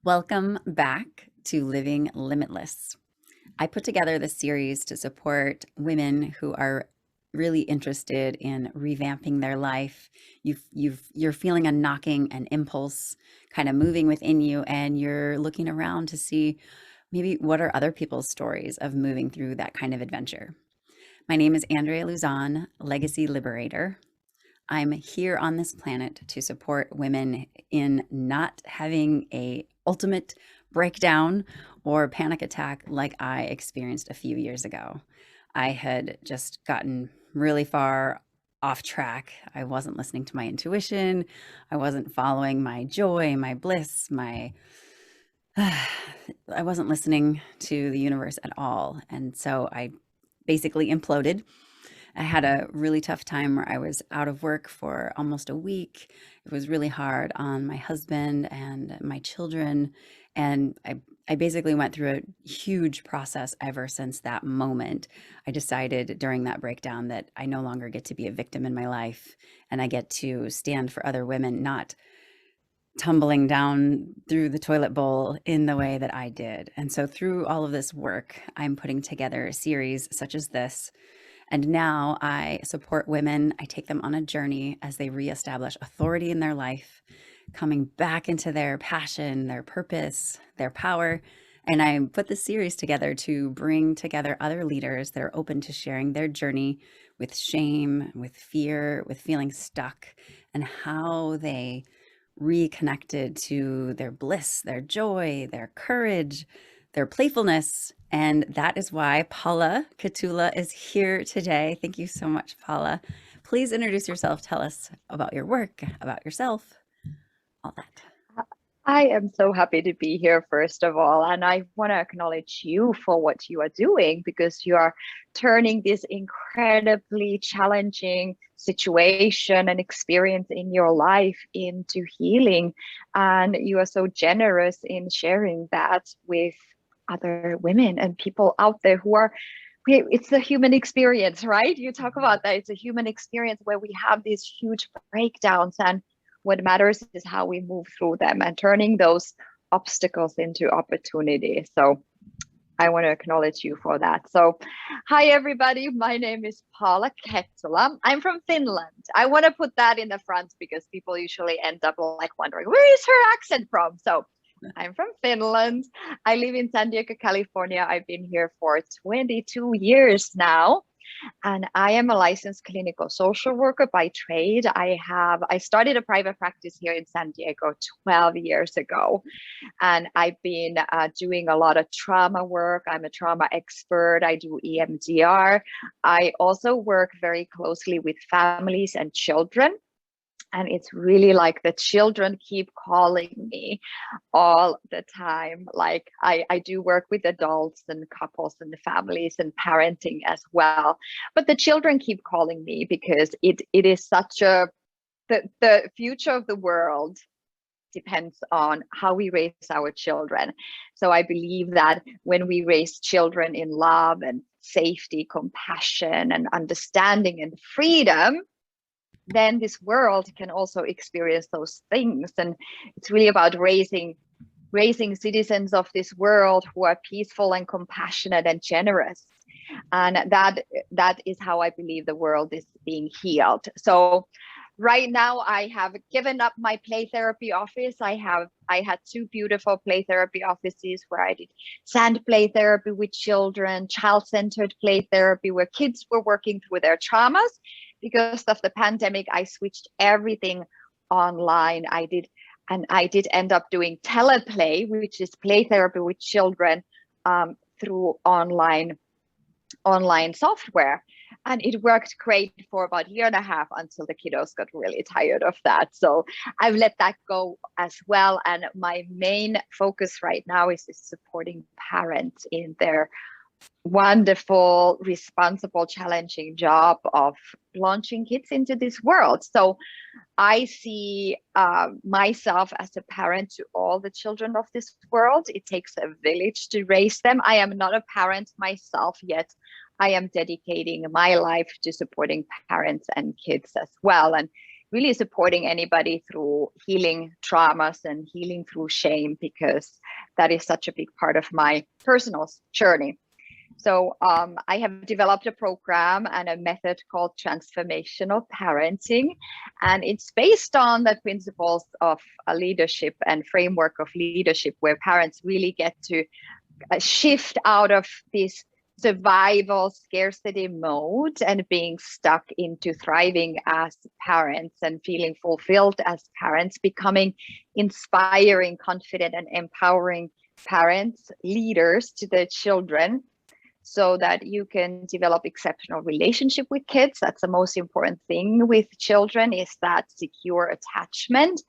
Welcome back to Living Limitless. I put together this series to support women who are really interested in revamping their life. You're feeling a knocking, an impulse kind of moving within you, and you're looking around to see maybe what are other people's stories of moving through that kind of adventure. My name is Andrea Luzon, Legacy Liberator. I'm here on this planet to support women in not having a ultimate breakdown or panic attack like I experienced a few years ago. I had just gotten really far off track. I wasn't listening to my intuition. I wasn't following my joy, my bliss, my I wasn't listening to the universe at all. And so I basically imploded. I had a really tough time where I was out of work for almost a week. It was really hard on my husband and my children. And I basically went through a huge process ever since that moment. I decided during that breakdown that I no longer get to be a victim in my life and I get to stand for other women, not tumbling down through the toilet bowl in the way that I did. And so through all of this work, I'm putting together a series such as this. And now I support women. I take them on a journey as they reestablish authority in their life, coming back into their passion, their purpose, their power. And I put this series together to bring together other leaders that are open to sharing their journey with shame, with fear, with feeling stuck, and how they reconnected to their bliss, their joy, their courage, their playfulness. And that is why Paula Kettula is here today. Thank you so much, Paula. Please introduce yourself. Tell us about your work, about yourself, all that. I am so happy to be here, first of all. And I want to acknowledge you for what you are doing because you are turning this incredibly challenging situation and experience in your life into healing. And you are so generous in sharing that with other women and people out there who are. It's a human experience, right? You talk about that. It's a human experience where we have these huge breakdowns, and what matters is how we move through them and turning those obstacles into opportunities. So I want to acknowledge you for that. So hi, everybody. My name is Paula Kettula. I'm from Finland. I want to put that in the front because people usually end up like wondering, where is her accent from? So I'm from Finland. I live in San Diego, California. I've been here for 22 years now. And I am a licensed clinical social worker by trade. I started a private practice here in San Diego 12 years ago. And I've been doing a lot of trauma work. I'm a trauma expert. I do EMDR. I also work very closely with families and children. And it's really like the children keep calling me all the time. Like I do work with adults and couples and families and parenting as well. But the children keep calling me because it is such the future of the world depends on how we raise our children. So I believe that when we raise children in love and safety, compassion and understanding and freedom, then this world can also experience those things. And it's really about raising citizens of this world who are peaceful and compassionate and generous. And that is how I believe the world is being healed. So right now I have given up my play therapy office. I had two beautiful play therapy offices where I did sand play therapy with children, child-centered play therapy where kids were working through their traumas. Because of the pandemic, I switched everything online. I did end up doing teleplay, which is play therapy with children through online software. And it worked great for about a year and a half until the kiddos got really tired of that. So I've let that go as well. And my main focus right now is supporting parents in their wonderful, responsible, challenging job of launching kids into this world. So I see myself as a parent to all the children of this world. It takes a village to raise them. I am not a parent myself yet. I am dedicating my life to supporting parents and kids as well. And really supporting anybody through healing traumas and healing through shame, because that is such a big part of my personal journey. So I have developed a program and a method called transformational parenting, and it's based on the principles of a leadership and framework of leadership, where parents really get to shift out of this survival scarcity mode and being stuck into thriving as parents and feeling fulfilled as parents, becoming inspiring, confident, and empowering parents, leaders to their children, so that you can develop exceptional relationship with kids. That's the most important thing with children, is that secure attachment,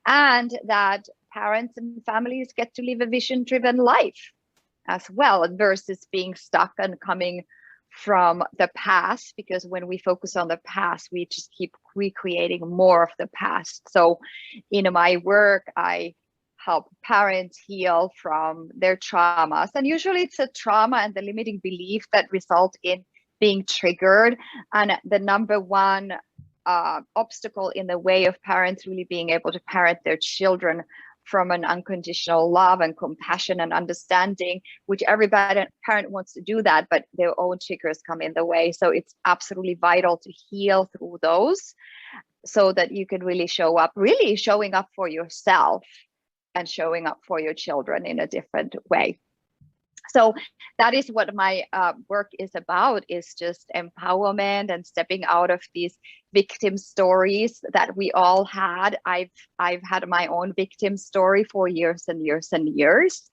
and that parents and families get to live a vision-driven life as well, versus being stuck and coming from the past, because when we focus on the past, we just keep recreating more of the past. So in my work, I help parents heal from their traumas, and usually it's a trauma and the limiting belief that result in being triggered. And the number one obstacle in the way of parents really being able to parent their children from an unconditional love and compassion and understanding, which every parent wants to do that, but their own triggers come in the way. So it's absolutely vital to heal through those, so that you can really really showing up for yourself and showing up for your children in a different way. So that is what my work is about, is just empowerment and stepping out of these victim stories that we all had. I've had my own victim story for years and years and years.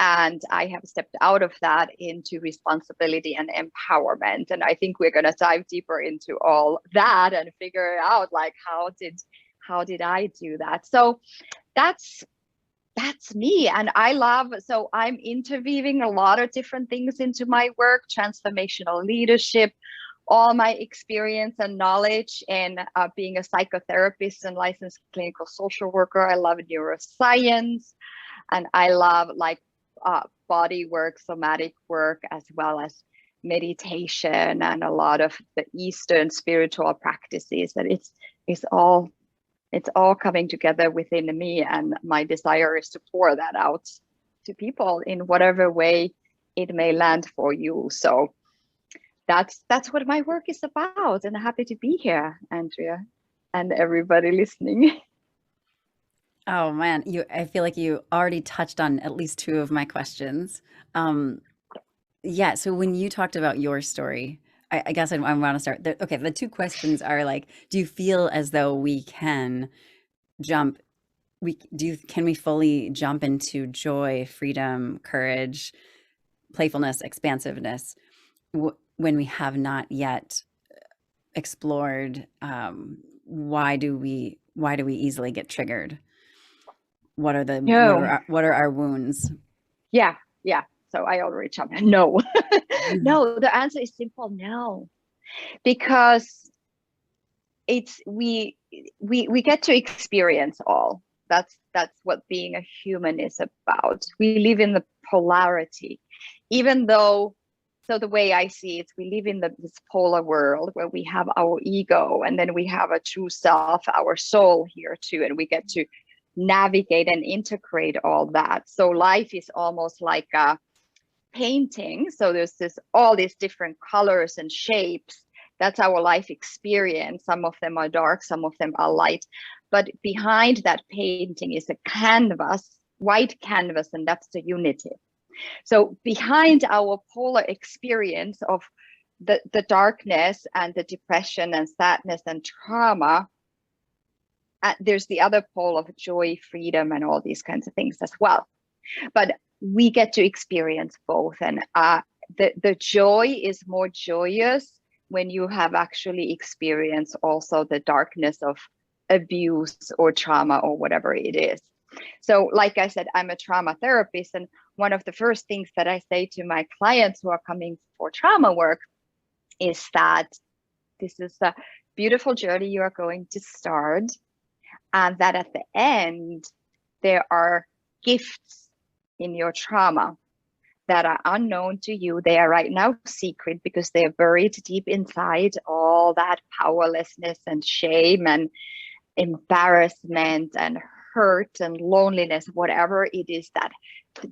And I have stepped out of that into responsibility and empowerment. And I think we're going to dive deeper into all that and figure out, like, how did I do that? So that's me. And so I'm interweaving a lot of different things into my work: transformational leadership, all my experience and knowledge in being a psychotherapist and licensed clinical social worker. I love neuroscience, and I love body work, somatic work, as well as meditation and a lot of the Eastern spiritual practices. And it's all coming together within me, and my desire is to pour that out to people in whatever way it may land for you. So that's what my work is about, and I'm happy to be here, Andrea, and everybody listening. Oh man, I feel like you already touched on at least two of my questions. Yeah, so when you talked about your story, I guess I want to start. Okay, the two questions are like, do you feel as though we can jump, can we fully jump into joy, freedom, courage, playfulness, expansiveness when we have not yet explored why do we easily get triggered? No. What are our wounds? Yeah. So I already jumped. No. No, the answer is simple: no. Because we get to experience all. That's what being a human is about. We live in the polarity, even though. So the way I see it, we live in this polar world where we have our ego, and then we have a true self, our soul here too, and we get to navigate and integrate all that. So life is almost like a painting. So there's all these different colors and shapes. That's our life experience. Some of them are dark, some of them are light. But behind that painting is a canvas, white canvas, and that's the unity. So behind our polar experience of the darkness and the depression and sadness and trauma, there's the other pole of joy, freedom, and all these kinds of things as well. But we get to experience both. And the joy is more joyous when you have actually experienced also the darkness of abuse or trauma or whatever it is. So like I said, I'm a trauma therapist, and one of the first things that I say to my clients who are coming for trauma work is that this is a beautiful journey you are going to start, and that at the end there are gifts in your trauma that are unknown to you. They are right now secret because they are buried deep inside all that powerlessness and shame and embarrassment and hurt and loneliness, whatever it is, that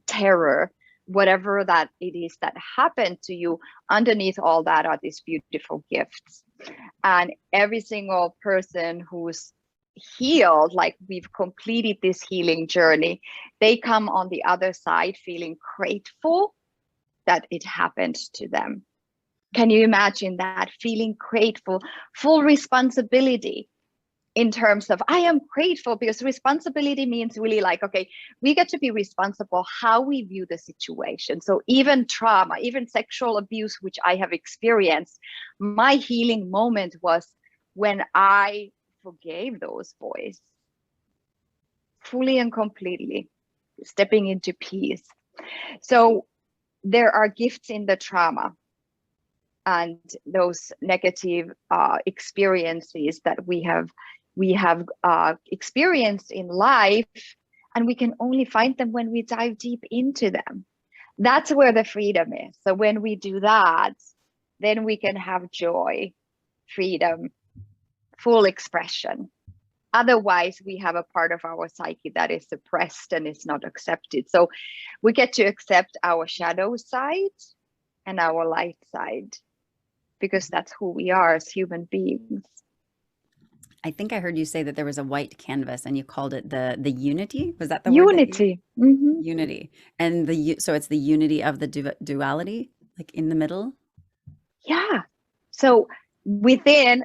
terror, whatever that it is that happened to you. Underneath all that are these beautiful gifts. And every single person who's healed, like we've completed this healing journey, they come on the other side feeling grateful that it happened to them. Can you imagine that? Feeling grateful, full responsibility in terms of, I am grateful, because responsibility means really like, okay, we get to be responsible how we view the situation. So even trauma, even sexual abuse, which I have experienced, my healing moment was when I forgave those boys fully and completely, stepping into peace. So there are gifts in the trauma and those negative experiences that we have experienced in life, and we can only find them when we dive deep into them. That's where the freedom is. So when we do that, then we can have joy, freedom, full expression. Otherwise, we have a part of our psyche that is suppressed and is not accepted. So we get to accept our shadow side and our light side, because that's who we are as human beings. I think I heard you say that there was a white canvas and you called it the unity. Was that the word that you Unity. Mm-hmm. unity? And so it's the unity of the duality, like in the middle. Yeah. So within,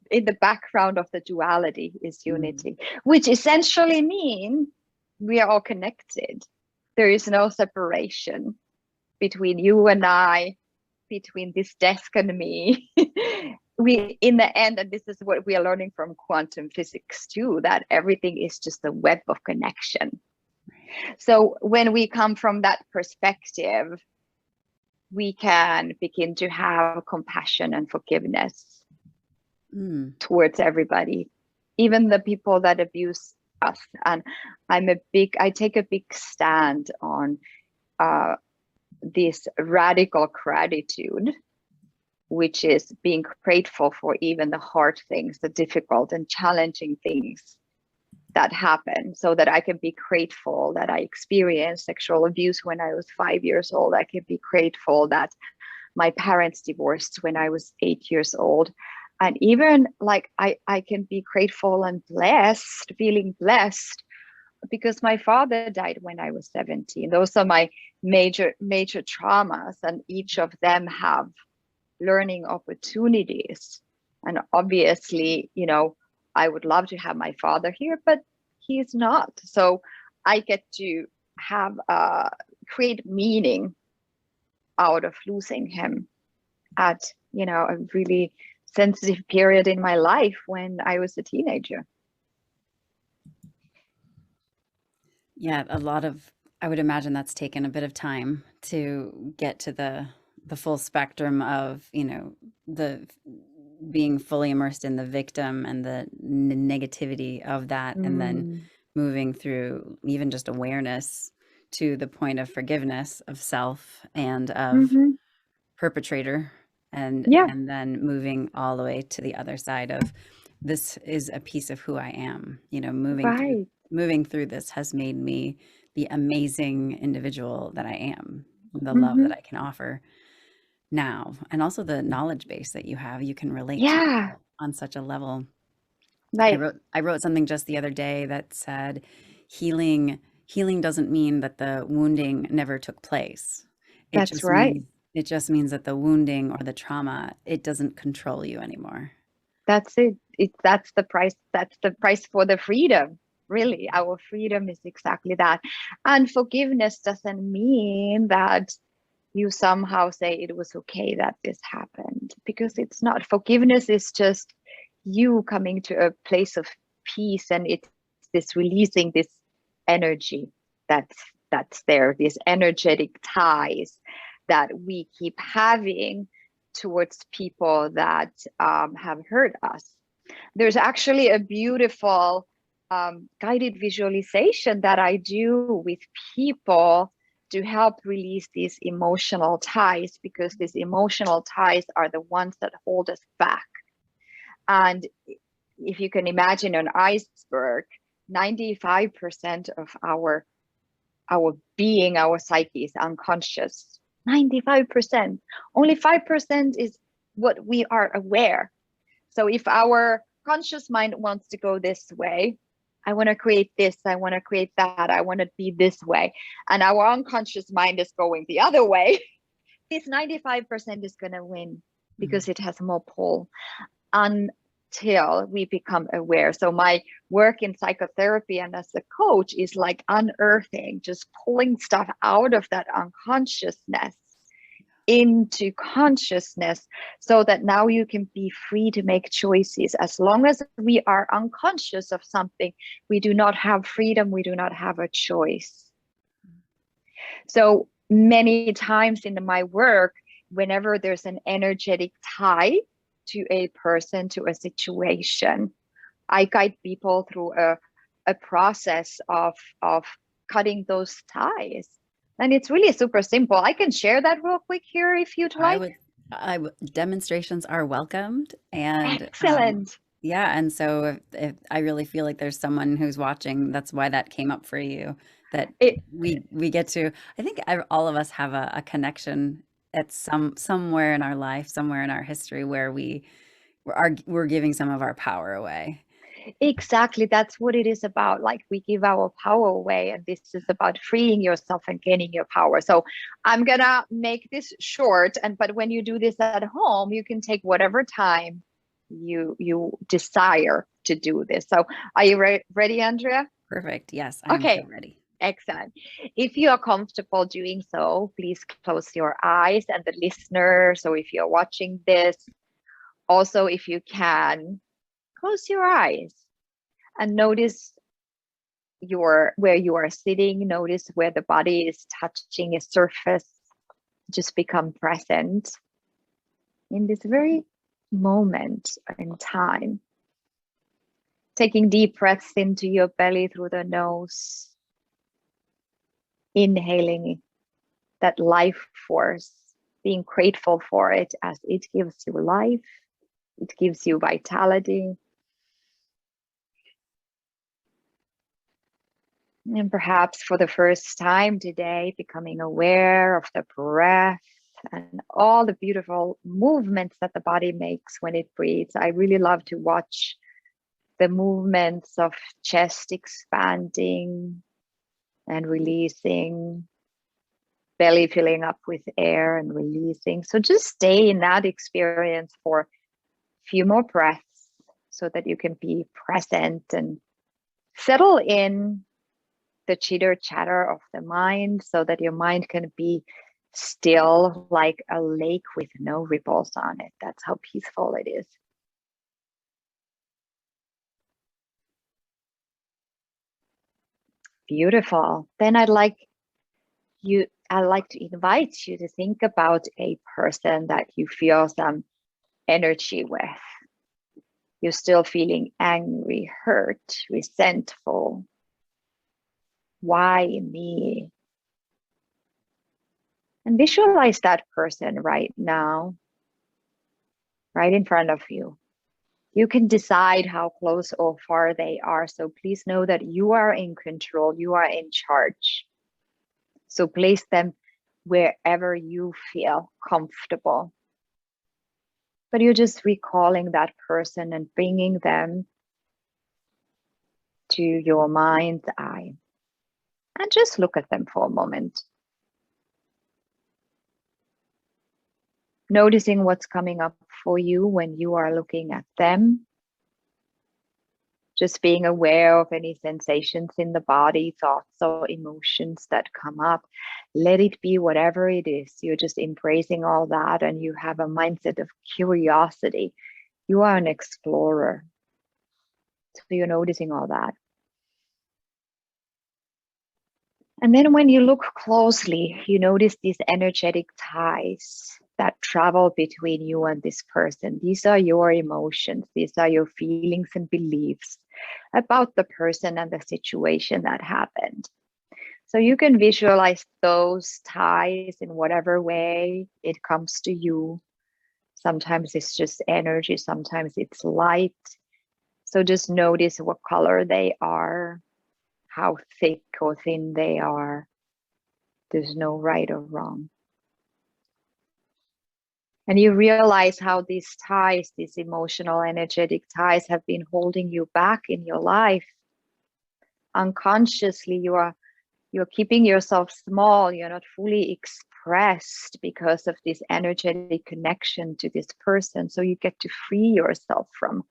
in the background of the duality is unity, which essentially means we are all connected. There is no separation between you and I, between this desk and me. We, in the end, and this is what we are learning from quantum physics too, that everything is just a web of connection. So when we come from that perspective, we can begin to have compassion and forgiveness towards everybody, even the people that abuse us. And I take a big stand on this radical gratitude, which is being grateful for even the hard things, the difficult and challenging things that happen, so that I can be grateful that I experienced sexual abuse when I was 5 years old. I can be grateful that my parents divorced when I was 8 years old. And even like I can be grateful and blessed, feeling blessed, because my father died when I was 17. Those are my major traumas, and each of them have learning opportunities. And obviously, you know, I would love to have my father here, but he's not. So I get to have create meaning out of losing him at, you know, a really sensitive period in my life when I was a teenager. Yeah, I would imagine that's taken a bit of time to get to the full spectrum of, you know, the being fully immersed in the victim and the negativity of that, and then moving through even just awareness to the point of forgiveness of self and of Mm-hmm. perpetrator, Yeah, and then moving all the way to the other side of, this is a piece of who I am. You know, right. moving through this has made me the amazing individual that I am, the love Mm-hmm. that I can offer now, and also the knowledge base that you have, you can relate to Yeah, people on such a level. like I wrote something just the other day that said, healing doesn't mean that the wounding never took place. It that's just right. means that the wounding or the trauma, it doesn't control you anymore. That's it. That's the price. That's the price for the freedom. Really, our freedom is exactly that. And forgiveness doesn't mean that you somehow say it was okay that this happened, because it's not. Forgiveness is just you coming to a place of peace, and it's this releasing this energy that's there, these energetic ties that we keep having towards people that have hurt us. There's actually a beautiful guided visualization that I do with people to help release these emotional ties, because these emotional ties are the ones that hold us back. And if you can imagine an iceberg, 95% of our being, our psyche is unconscious. 95%. Only 5% is what we are aware. So if our conscious mind wants to go this way, I want to create this, I want to create that, I want to be this way, and our unconscious mind is going the other way, this 95% is going to win because it has more pull until we become aware. So my work in psychotherapy and as a coach is like unearthing, just pulling stuff out of that unconsciousness into consciousness, so that now you can be free to make choices. As long as we are unconscious of something, we do not have freedom, we do not have a choice. So many times in my work, whenever there's an energetic tie to a person, to a situation, I guide people through a process of cutting those ties. And it's really super simple. I can share that real quick here if you'd like. Demonstrations are welcomed, and Excellent. yeah, and so if I really feel like there's someone who's watching, that's why that came up for you, that It, we get to, I think all of us have a connection at somewhere in our life, somewhere in our history where we're giving some of our power away. exactly. That's what it is about. Like, we give our power away, and this is about freeing yourself and gaining your power. So I'm gonna make this short, but when you do this at home, you can take whatever time you desire to do this. So are you ready, Andrea? Perfect. Yes, I am so Okay. ready. Excellent. If you are comfortable doing so, please close your eyes, and the listener, so if you're watching this, also, if you can, close your eyes and notice where you are sitting. Notice where the body is touching a surface. Just become present in this very moment in time. Taking deep breaths into your belly through the nose. Inhaling that life force, being grateful for it as it gives you life, it gives you vitality. And perhaps for the first time today, becoming aware of the breath and all the beautiful movements that the body makes when it breathes. I really love to watch the movements of chest expanding and releasing, belly filling up with air and releasing. So just stay in that experience for a few more breaths so that you can be present and settle in the chitter chatter of the mind, so that your mind can be still like a lake with no ripples on it. That's how peaceful it is. Beautiful. Then I'd like to invite you to think about a person that you feel some energy with. You're still feeling angry, hurt, resentful. Why me? And visualize that person right now, right in front of you. You can decide how close or far they are. So please know that you are in control, you are in charge. So place them wherever you feel comfortable. But you're just recalling that person and bringing them to your mind's eye. And just look at them for a moment. Noticing what's coming up for you when you are looking at them. Just being aware of any sensations in the body, thoughts or emotions that come up. Let it be whatever it is. You're just embracing all that, and you have a mindset of curiosity. You are an explorer. So you're noticing all that. And then when you look closely, you notice these energetic ties that travel between you and this person. These are your emotions. These are your feelings and beliefs about the person and the situation that happened. So you can visualize those ties in whatever way it comes to you. Sometimes it's just energy, sometimes it's light. So just notice what color they are, how thick or thin they are. There's no right or wrong. And you realize how these ties, these emotional, energetic ties, have been holding you back in your life. Unconsciously, you're keeping yourself small. You're not fully expressed because of this energetic connection to this person. So you get to free yourself from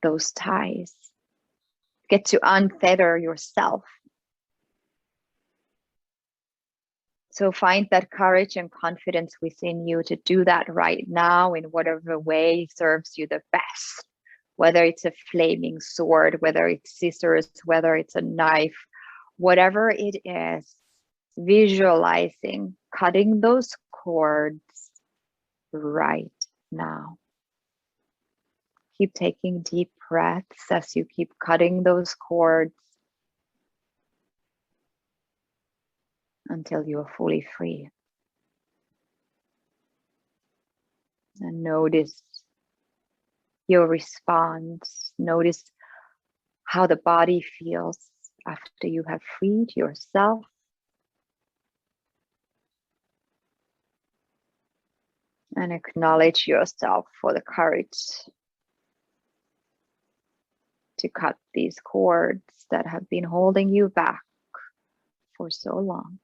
those ties. Get to untether yourself. So find that courage and confidence within you to do that right now in whatever way serves you the best. Whether it's a flaming sword, whether it's scissors, whether it's a knife, whatever it is, visualizing cutting those cords right now. Keep taking deep breaths as you keep cutting those cords until you are fully free. And notice your response. Notice how the body feels after you have freed yourself. And acknowledge yourself for the courage to cut these cords that have been holding you back for so long.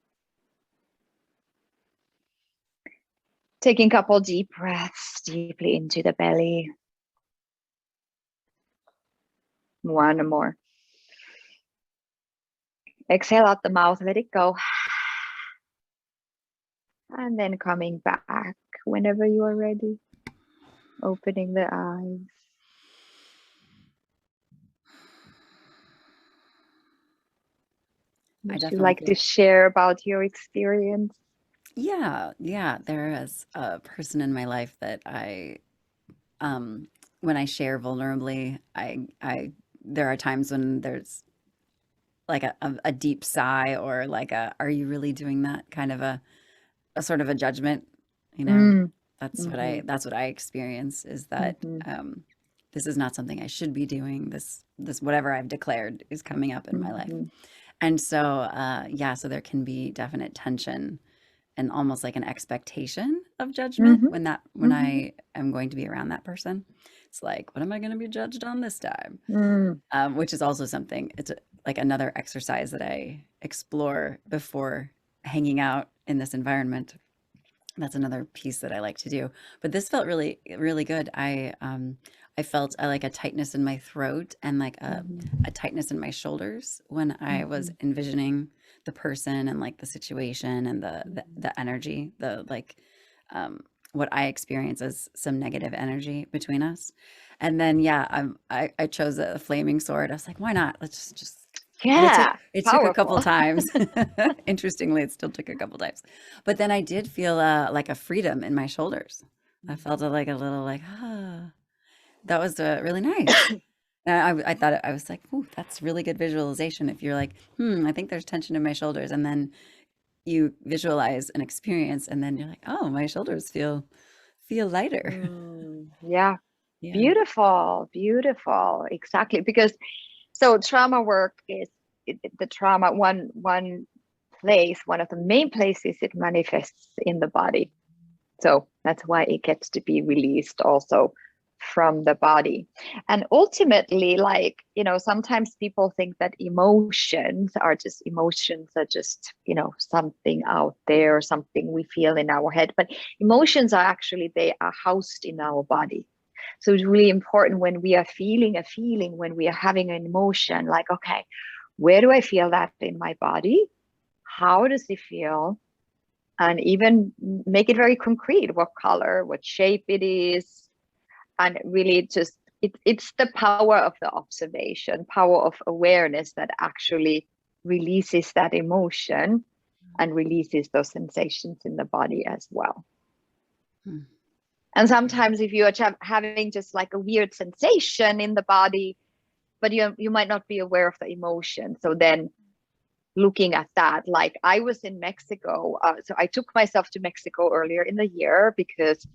Taking a couple deep breaths deeply into the belly. One more. Exhale out the mouth, let it go. And then coming back whenever you are ready. Opening the eyes. Would you like to share about your experience? Yeah, there is a person in my life that when I share vulnerably, there are times when there's like a deep sigh or like are you really doing that kind of a sort of a judgment, you know? Mm. That's what I experience is that this is not something I should be doing. This whatever I've declared is coming up in my life. And so so there can be definite tension and almost like an expectation of judgment when I am going to be around that person. It's like, what am I going to be judged on this time? Which is also something. Like another exercise that I explore before hanging out in this environment. That's another piece that I like to do. But this felt really, really good. I felt like a tightness in my throat and like a tightness in my shoulders when I was envisioning the person and like the situation and the energy, the like what I experience as some negative energy between us. And then I chose a flaming sword. I was like, why not? Let's just and Yeah, it took a couple powerful. times. Interestingly, it still took a couple times. But then I did feel like a freedom in my shoulders. I felt like a little like, that was really nice. And I thought I was like, ooh, that's really good visualization. If you're like, I think there's tension in my shoulders, and then you visualize an experience, and then you're like, oh, my shoulders feel lighter. Yeah, Yeah. beautiful, beautiful. Exactly. Because so trauma work is the trauma one place, one of the main places it manifests in the body. So that's why it gets to be released also from the body. And ultimately, like, sometimes people think that emotions are just, something out there, something we feel in our head. But emotions are actually, they are housed in our body. So it's really important when we are feeling a feeling, when we are having an emotion, like, okay, where do I feel that in my body? How does it feel? And even make it very concrete, what color, what shape it is. And really just, it's the power of the observation, power of awareness that actually releases that emotion and releases those sensations in the body as well. And sometimes if you are having just like a weird sensation in the body, but you might not be aware of the emotion. So then looking at that. Like I was in Mexico. So I took myself to Mexico earlier in the year because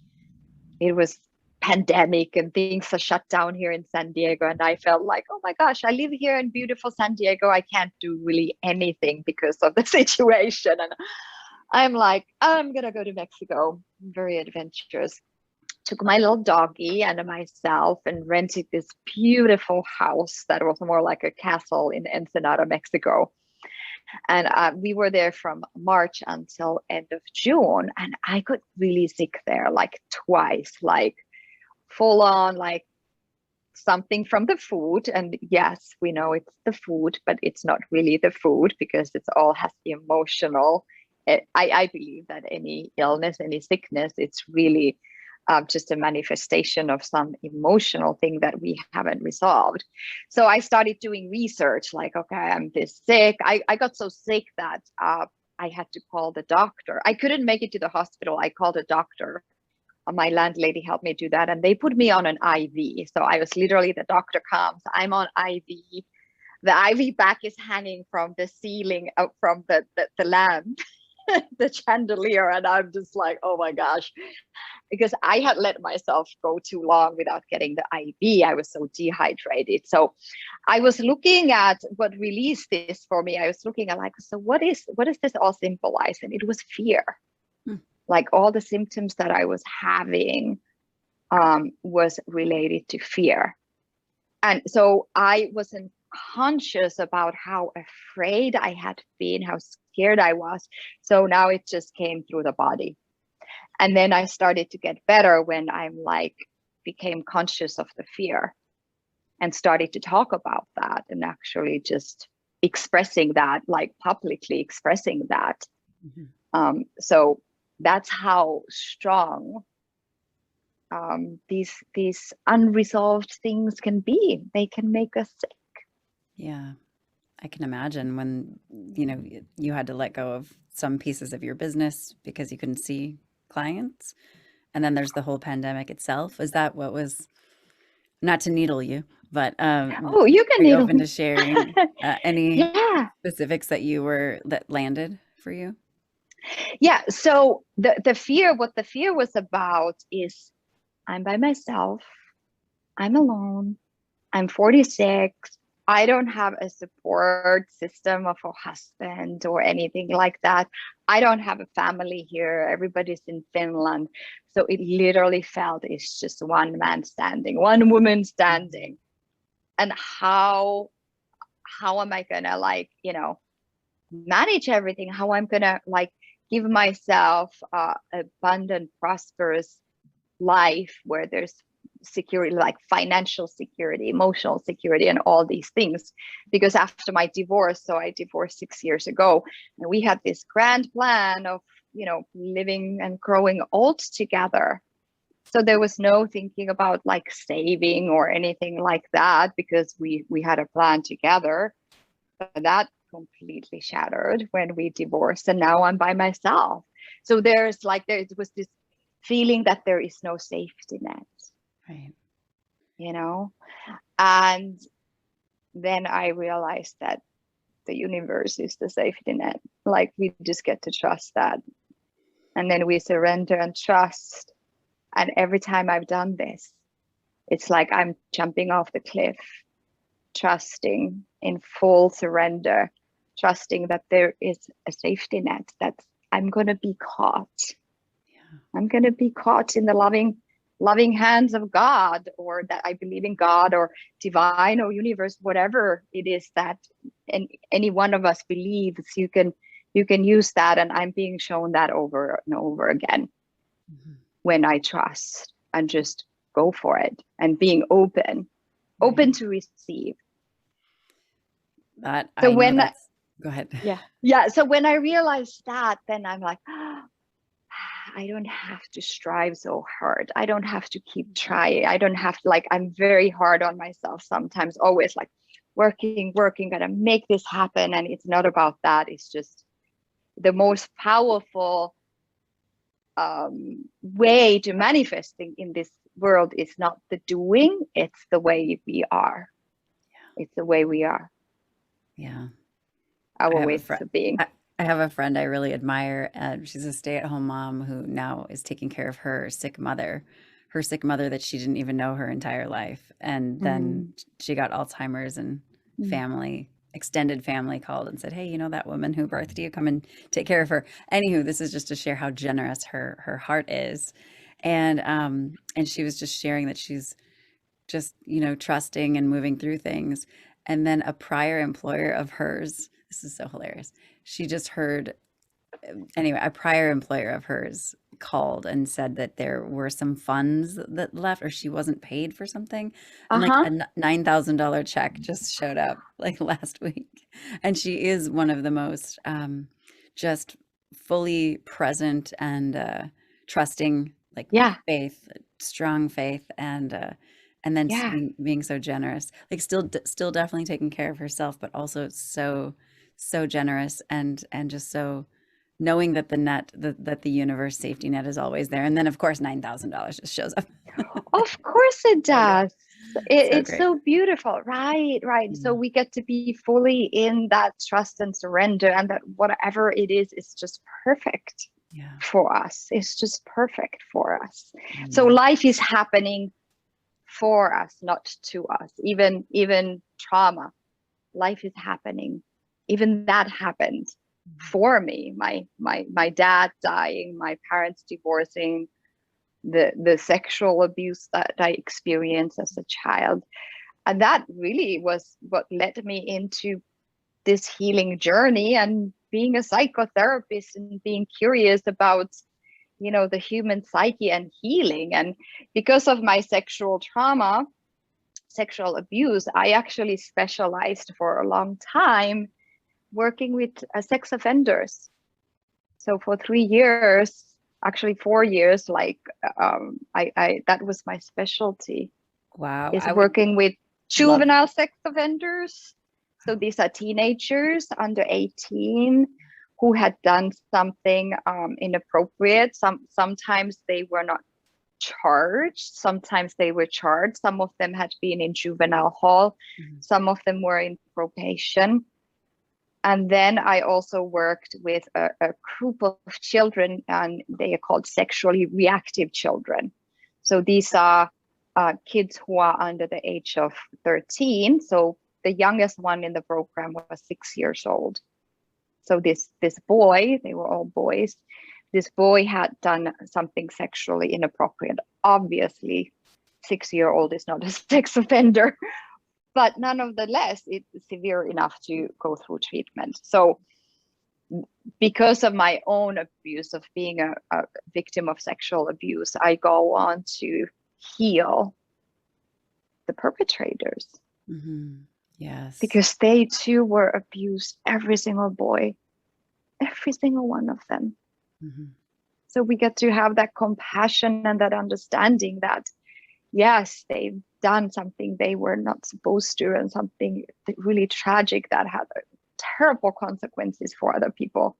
it was pandemic and things are shut down here in San Diego. And I felt like, oh my gosh, I live here in beautiful San Diego. I can't do really anything because of the situation. And I'm like, I'm going to go to Mexico. Very adventurous. Took my little doggy and myself and rented this beautiful house that was more like a castle in Ensenada, Mexico. And we were there from March until end of June. And I got really sick there, like twice, like full on, like something from the food. And yes, we know it's the food, but it's not really the food because it's all has the emotional. I believe that any illness, any sickness, it's really just a manifestation of some emotional thing that we haven't resolved. So I started doing research like, okay, I'm this sick. I got so sick that I had to call the doctor. I couldn't make it to the hospital. I called a doctor. My landlady helped me do that. And they put me on an IV. So I was literally, the doctor comes, I'm on IV. The IV back is hanging from the ceiling, from the lamp, the chandelier. And I'm just like, oh my gosh, because I had let myself go too long without getting the IV. I was so dehydrated. So I was looking at what released this for me. I was looking at like, so what does this all symbolize? And it was fear. Like all the symptoms that I was having was related to fear. And so I wasn't conscious about how afraid I had been, how scared I was. So now it just came through the body. And then I started to get better when I'm like, became conscious of the fear and started to talk about that and actually just expressing that, like publicly expressing that. So that's how strong these unresolved things can be. They can make us sick. Yeah. I can imagine when, you had to let go of some pieces of your business because you couldn't see clients. And then there's the whole pandemic itself. Is that what was, not to needle you, but Oh, you can are you needle open me. to sharing any Yeah. specifics that landed for you? Yeah. So the fear, what the fear was about is I'm by myself. I'm alone. I'm 46. I don't have a support system of a husband or anything like that. I don't have a family here. Everybody's in Finland. So it literally felt it's just one man standing, one woman standing. And how am I gonna manage everything? How I'm gonna give myself abundant, prosperous life where there's security, like financial security, emotional security, and all these things. Because after my divorce, so I divorced 6 years ago, and we had this grand plan of living and growing old together. So there was no thinking about like saving or anything like that because we had a plan together. But that completely shattered when we divorced, and now I'm by myself. So there was this feeling that there is no safety net. Right. And then I realized that the universe is the safety net. Like we just get to trust that. And then we surrender and trust. And every time I've done this, it's like I'm jumping off the cliff, trusting in full surrender, trusting that there is a safety net, that I'm going to be caught. Yeah. I'm going to be caught in the loving hands of God, or that I believe in God or divine or universe, whatever it is that any one of us believes. You can use that, and I'm being shown that over and over again when I trust and just go for it and being open to receive. That So I know that's, go ahead. Yeah. So when I realized that, then I'm like, I don't have to strive so hard. I don't have to keep trying. I don't have to, I'm very hard on myself sometimes, always like working, gotta make this happen. And it's not about that. It's just the most powerful way to manifesting in this world is not the doing, it's the way we are. Yeah. It's the way we are. Yeah. our I have a ways friend. of being. I have a friend I really admire. She's a stay-at-home mom who now is taking care of her sick mother that she didn't even know her entire life. And then Mm, she got Alzheimer's, and mm, extended family called and said, "Hey, you know that woman who birthed you? Come and take care of her." Anywho, this is just to share how generous her heart is, and she was just sharing that she's just, trusting and moving through things. And then a prior employer of hers, this is so hilarious. She just heard, anyway, a prior employer of hers called and said that there were some funds that left, or she wasn't paid for something. And like uh-huh. a $9,000 check just showed up like last week. And she is one of the most just fully present and trusting, like Yeah, faith, strong faith, and then yeah. being so generous, like still definitely taking care of herself, but also so generous, and just so knowing that that the universe safety net is always there. And then of course $9,000 just shows up. Of course it So good. does. So It's great. so beautiful. Right, right. So Mm. we get to be fully in that trust and surrender, and that whatever it is just perfect Yeah. for us. It's just perfect for us. So Mm. life is happening for us, not to us. Even trauma, life is happening. Even that happened for me. My dad dying, my parents divorcing, the sexual abuse that I experienced as a child. And that really was what led me into this healing journey and being a psychotherapist and being curious about, the human psyche and healing. And because of my sexual trauma, sexual abuse, I actually specialized for a long time working with sex offenders. So for 3 years, actually 4 years, like I that was my specialty, Wow. is I would working with love. juvenile sex offenders. So these are teenagers under 18 who had done something inappropriate. Sometimes they were not charged. Sometimes they were charged. Some of them had been in juvenile hall. Mhm. Some of them were in probation. And then I also worked with a group of children, and they are called sexually reactive children. So these are kids who are under the age of 13. So the youngest one in the program was 6 years old. So this boy, they were all boys, this boy had done something sexually inappropriate. Obviously, 6 year old is not a sex offender, but nonetheless, it's severe enough to go through treatment. So because of my own abuse, of being a victim of sexual abuse, I go on to heal the perpetrators, Mhm. Yes. because they too were abused, every single boy, every single one of them. Mhm. So we get to have that compassion and that understanding that, yes, they've done something they were not supposed to, and something really tragic that had terrible consequences for other people.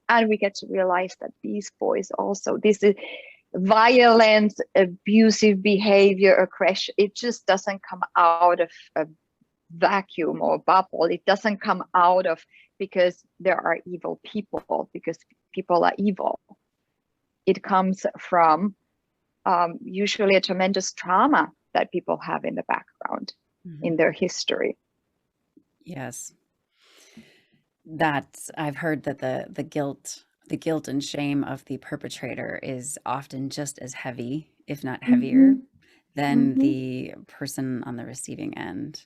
And we get to realize that these boys also, this is violence, abusive behavior, aggression, it just doesn't come out of a vacuum or bubble. It doesn't come out of because there are evil people, because people are evil. It comes from usually a tremendous trauma that people have in the background, in Mhm. their history. Yes. That's I've heard that the guilt and shame of the perpetrator is often just as heavy, if not heavier, Mm-hmm. than Mm-hmm. the person on the receiving end.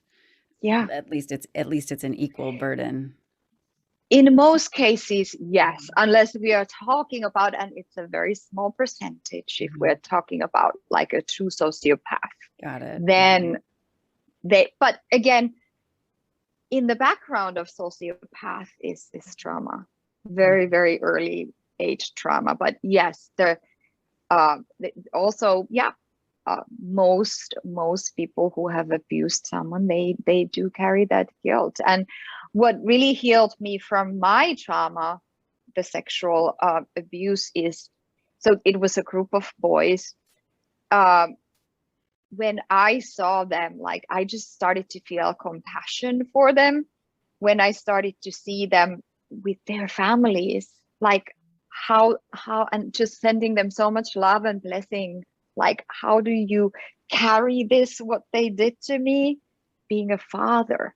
Yeah. At least it's an equal burden. In most cases, yes, unless we are talking about, and it's a very small percentage, if Mhm. we're talking about like a true sociopath, Got it. Mhm. then but again, in the background of sociopath is trauma, very, Mhm. very early age trauma. But yes, also, yeah, most people who have abused someone, they do carry that guilt. And what really healed me from my trauma, the sexual abuse, is, so it was a group of boys. um, when I saw them, like I just started to feel compassion for them. when I started to see them with their families, like how and just sending them so much love and blessing, like how do you carry this, what they did to me, being a father,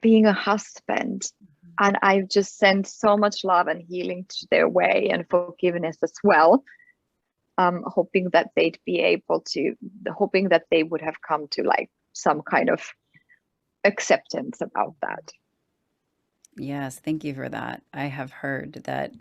being a husband. And I've just sent so much love and healing to their way and forgiveness as well. Hoping that they'd be able to, hoping that they would have come to like some kind of acceptance about that. Yes, thank you for that. I have heard that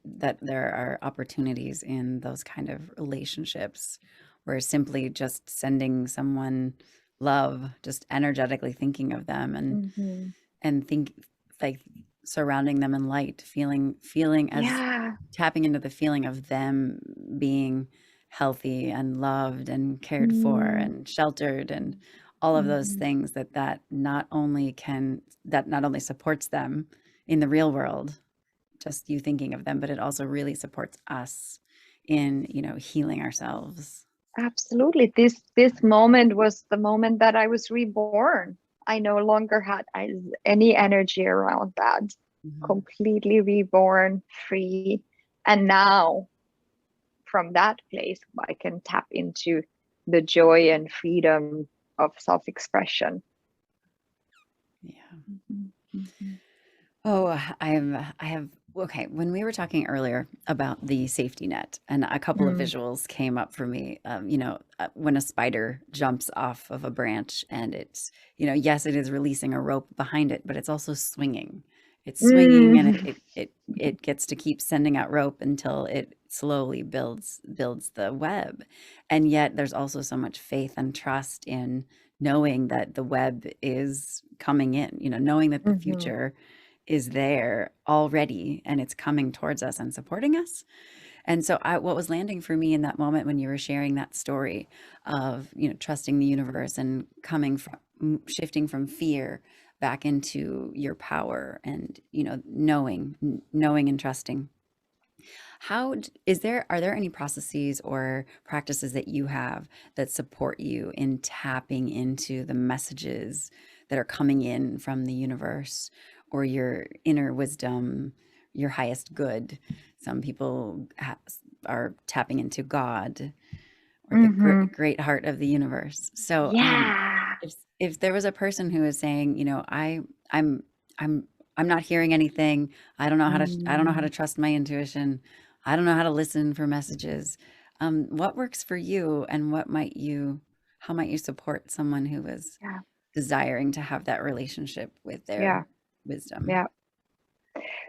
that there are opportunities in those kind of relationships where simply just sending someone love, just energetically thinking of them Mm-hmm. and think like surrounding them in light, feeling as Yeah. tapping into the feeling of them being healthy and loved and cared for Mm-hmm. and sheltered and all of those things that not only supports them in the real world, just you thinking of them, but it also really supports us in, healing ourselves. Absolutely. This moment was the moment that I was reborn. I no longer had any energy around that. Mhm. Completely reborn, free. And now from that place, I can tap into the joy and freedom of self-expression. Yeah. Mhm, mhm, Oh, I have okay, when we were talking earlier about the safety net, and a couple of mm, visuals came up for me, when a spider jumps off of a branch and it's, yes, it is releasing a rope behind it, but it's also swinging. It's swinging and mm. it gets to keep sending out rope until it slowly builds the web. And yet there's also so much faith and trust in knowing that the web is coming in, knowing that the Mhm. future is there already and it's coming towards us and supporting us. And so what was landing for me in that moment when you were sharing that story of, trusting the universe and coming from shifting from fear back into your power and, knowing and trusting. Are there any processes or practices that you have that support you in tapping into the messages that are coming in from the universe or your inner wisdom, your highest good? Some people are tapping into God or the Mhm. great heart of the universe. So, Yeah. if there was a person who is saying, I'm I'm I'm not hearing anything. I don't know how to Mm. trust my intuition. I don't know how to listen for messages. What works for you, and how might you support someone who is Yeah. desiring to have that relationship with Yeah. their wisdom? Yeah.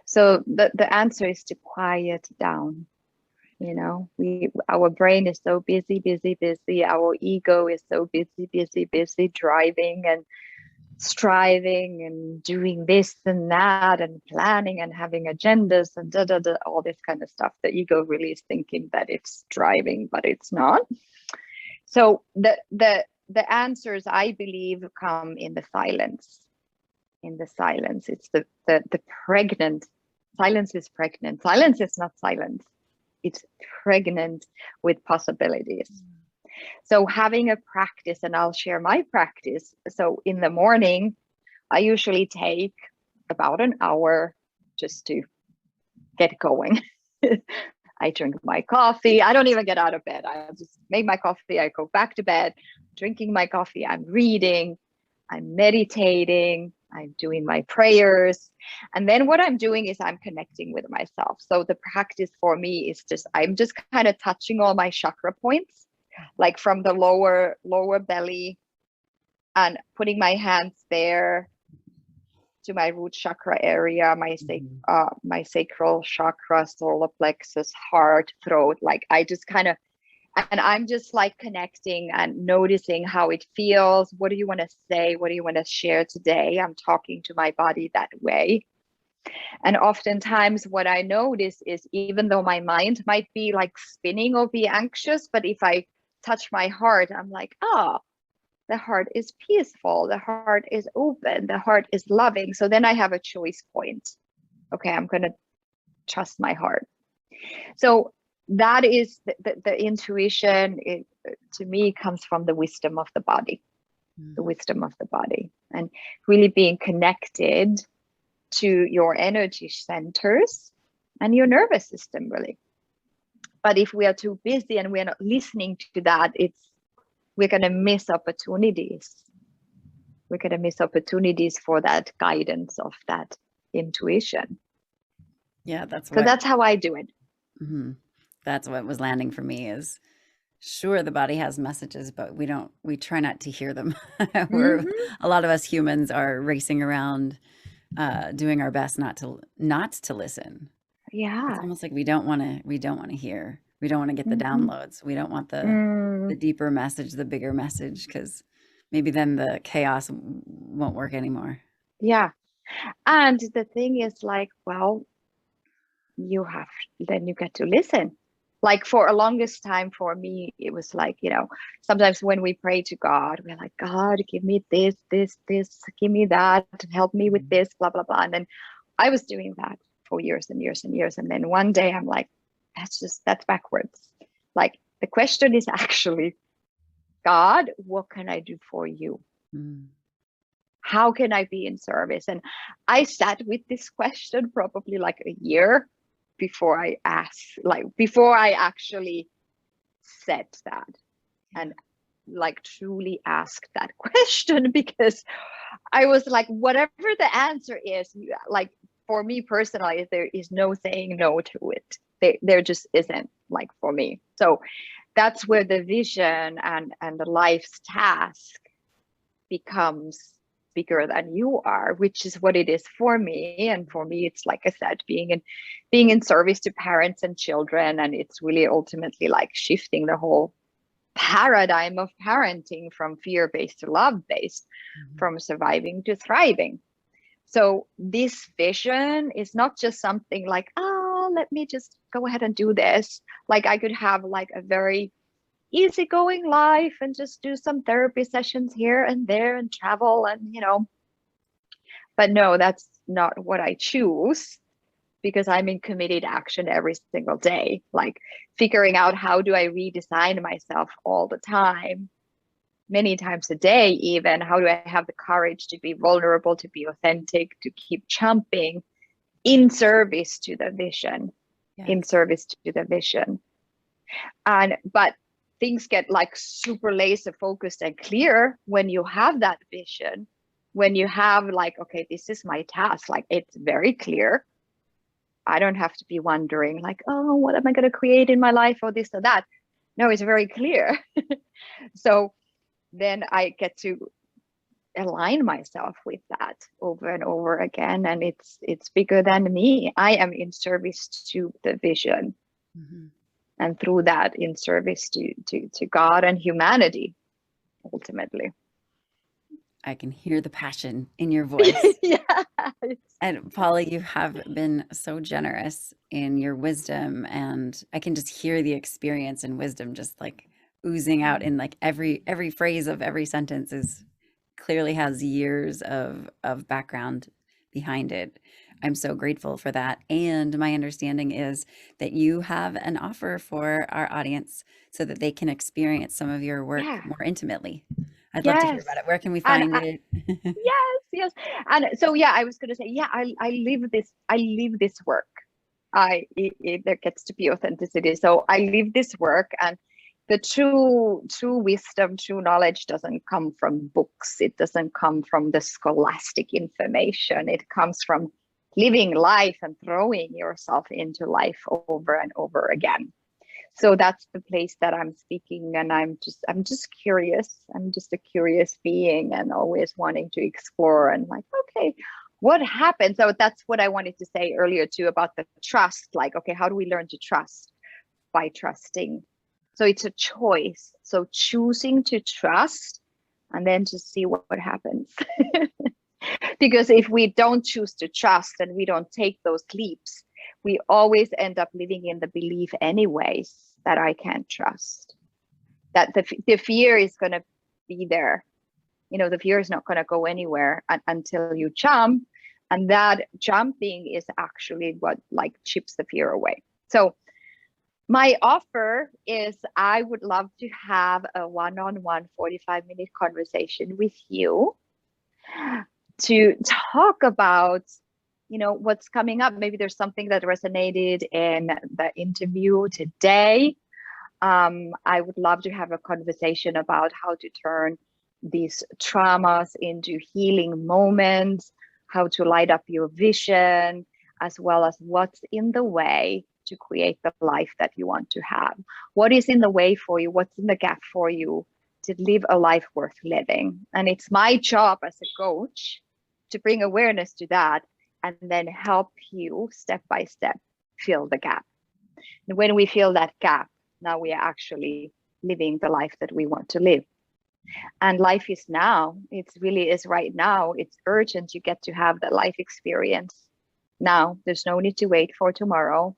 So the answer is to quiet down. Our brain is so busy, busy, busy. Our ego is so busy, busy, busy, driving and striving and doing this and that and planning and having agendas and da da da, all this kind of stuff. The ego really is thinking that it's driving, but it's not. So the answers, I believe, come in the silence. In the silence, it's the pregnant. Silence is pregnant. Silence is not silence. It's pregnant with possibilities. So having a practice, and I'll share my practice. So in the morning, I usually take about an hour just to get going. I drink my coffee. I don't even get out of bed. I just make my coffee. I go back to bed, drinking my coffee. I'm reading, I'm meditating, I'm doing my prayers. And then what I'm doing is I'm connecting with myself. So the practice for me is I'm just kind of touching all my chakra points, like from the lower belly, and putting my hands there to my root chakra area, Mhm. my sacral chakra, solar plexus, heart, throat. Like I just kind of, and I'm just like connecting and noticing how it feels. What do you want to say? What do you want to share today? I'm talking to my body that way. And oftentimes, what I notice is even though my mind might be like spinning or be anxious, but if I touch my heart, I'm like, oh, the heart is peaceful, the heart is open, the heart is loving. So then I have a choice point. Okay, I'm going to trust my heart. So that is the intuition. To me, comes from the wisdom of the body. the wisdom of the body, and really being connected to your energy centers and your nervous system, really. But if we are too busy and we're not listening to that, we're going to miss opportunities. We're going to miss opportunities for that guidance of that intuition. Yeah, that's So what that's how I do it. that's what was landing for me is sure the body has messages, but we try not to hear them. We're a lot of us humans are racing around doing our best not to listen. It's Yeah. almost like we don't want to hear. We don't want to get the Mm-hmm. downloads. We don't want the Mm, deeper message, the bigger message, because maybe then the chaos won't work anymore. yeah. And the thing is like, well, you have, then you get to listen. Like for a longest time for me, it was like, sometimes when we pray to God, we're like, God, give me this, give me that, help me with Mhm. this, blah, blah, blah. And then I was doing that for years and years and years. And then one day I'm like, that's backwards. Like the question is actually, God, what can I do for you? Mm. How can I be in service? And I sat with this question probably like a year before I asked, like before I actually said that and like truly asked that question, because I was like, whatever the answer is, like for me personally, there is no saying no to it. There just isn't, like for me. So that's where the vision and the life's task becomes bigger than you are, which is what it is for me. And for me, it's like I said, being in service to parents and children. And it's really ultimately like shifting the whole paradigm of parenting from fear-based to love-based, Mhm. from surviving to thriving. So this vision is not just something like, oh, let me just go ahead and do this. Like I could have like a very easygoing life and just do some therapy sessions here and there and travel and but no, that's not what I choose, because I'm in committed action every single day, like figuring out how do I redesign myself all the time, many times a day. Even how do I have the courage to be vulnerable, to be authentic, to keep jumping in service to the vision, in Yes. service to the vision. And but things get like super laser focused and clear when you have that vision, when you have like, okay, this is my task, like it's very clear. I don't have to be wondering like, oh, what am I going to create in my life, or this or that. No, it's very clear. So then I get to align myself with that over and over again, and it's bigger than me. I am in service to the vision, Mhm. and through that in service to God and humanity ultimately. I can hear the passion in your voice. Yeah. And Paula, you have been so generous in your wisdom, and I can just hear the experience and wisdom just like oozing out in like every phrase of every sentence is clearly has years of background behind it. I'm so grateful for that. And my understanding is that you have an offer for our audience so that they can experience some of your work Yeah. more intimately. I'd love to hear Yes. about it. Where can we And find it? yes. And so yeah, I was going to say, yeah, I live this work. There gets to be authenticity. So I live this work, and the true wisdom, true knowledge doesn't come from books. It doesn't come from the scholastic information. It comes from living life and throwing yourself into life over and over again. So that's the place that I'm speaking, and I'm just curious. I'm just a curious being and always wanting to explore and like, okay, what happened? So that's what I wanted to say earlier too about the trust. Like, okay, how do we learn to trust? By trusting. So it's a choice. So choosing to trust and then to see what happens. Because if we don't choose to trust and we don't take those leaps, we always end up living in the belief anyways that I can't trust, that the fear is going to be there. The fear is not going to go anywhere until you jump, and that jumping is actually what like chips the fear away. So My offer is I would love to have a one-on-one 45-minute conversation with you to talk about, what's coming up. Maybe there's something that resonated in the interview today. I would love to have a conversation about how to turn these traumas into healing moments, how to light up your vision, as well as what's in the way to create the life that you want to have. What is in the way for you? What's in the gap for you to live a life worth living? And it's my job as a coach to bring awareness to that and then help you step by step fill the gap. And when we fill that gap, now we are actually living the life that we want to live. And life is now. It really is right now. It's urgent. You get to have that life experience now. There's no need to wait for tomorrow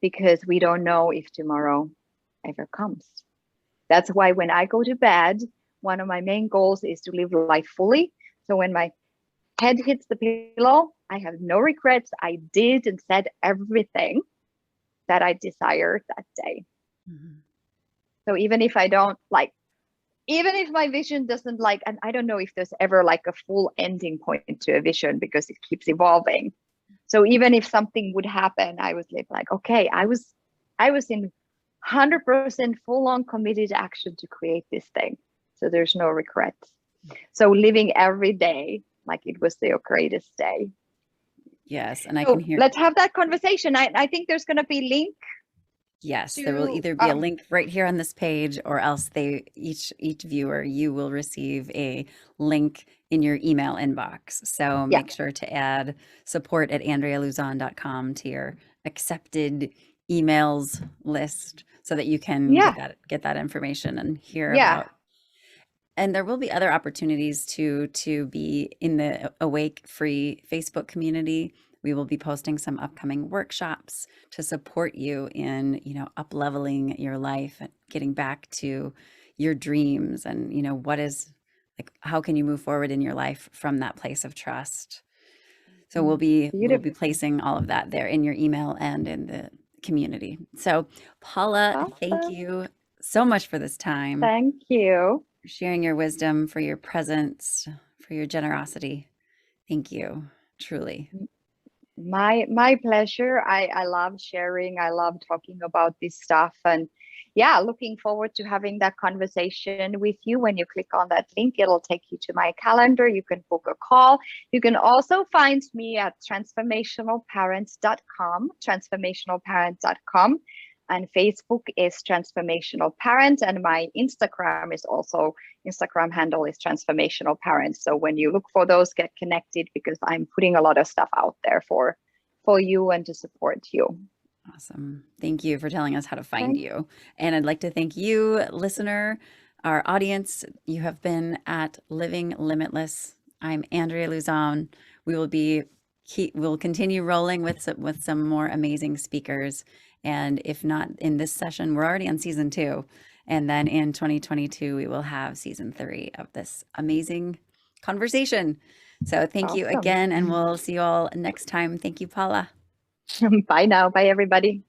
because we don't know if tomorrow ever comes. That's why when I go to bed, one of my main goals is to live life fully. So when my head hits the pillow, I have no regrets. I did and said everything that I desired that day. Mm-hmm. So even if I don't like, even if my vision doesn't like, and I don't know if there's ever like a full ending point to a vision because it keeps evolving. So even if something would happen, I was like, okay, I was in 100% full on committed action to create this thing. So there's no regrets. So living every day like it was their greatest day. Yes, and I can hear. Let's have that conversation. I think there's going to be link. Yes, there will either be a link right here on this page, or else each viewer, you will receive a link in your email inbox. So make sure to add support@andrealuzon.com to your accepted emails list so that you can get that information and hear about. And there will be other opportunities to be in the Awake Free Facebook community. We will be posting some upcoming workshops to support you in, up-leveling your life and getting back to your dreams and, what is like, how can you move forward in your life from that place of trust? So we'll be placing all of that there in your email and in the community. So Paula, thank you so much for this time. Thank you. For sharing your wisdom, for your presence, for your generosity. Thank you, truly. My pleasure. I love sharing. I love talking about this stuff. And looking forward to having that conversation with you. When you click on that link, it'll take you to my calendar. You can book a call. You can also find me at transformationalparents.com, transformationalparents.com. And Facebook is Transformational Parent. And my Instagram handle is Transformational Parents. So when you look for those, get connected because I'm putting a lot of stuff out there for you and to support you. Awesome. Thank you for telling us how to find you. And I'd like to thank you, listener, our audience. You have been at Living Limitless. I'm Andrea Luzon. We'll continue rolling with some more amazing speakers. And if not in this session, we're already on season 2. And then in 2022, we will have season 3 of this amazing conversation. So thank you again, and we'll see you all next time. Thank you, Paula. Bye now. Bye, everybody.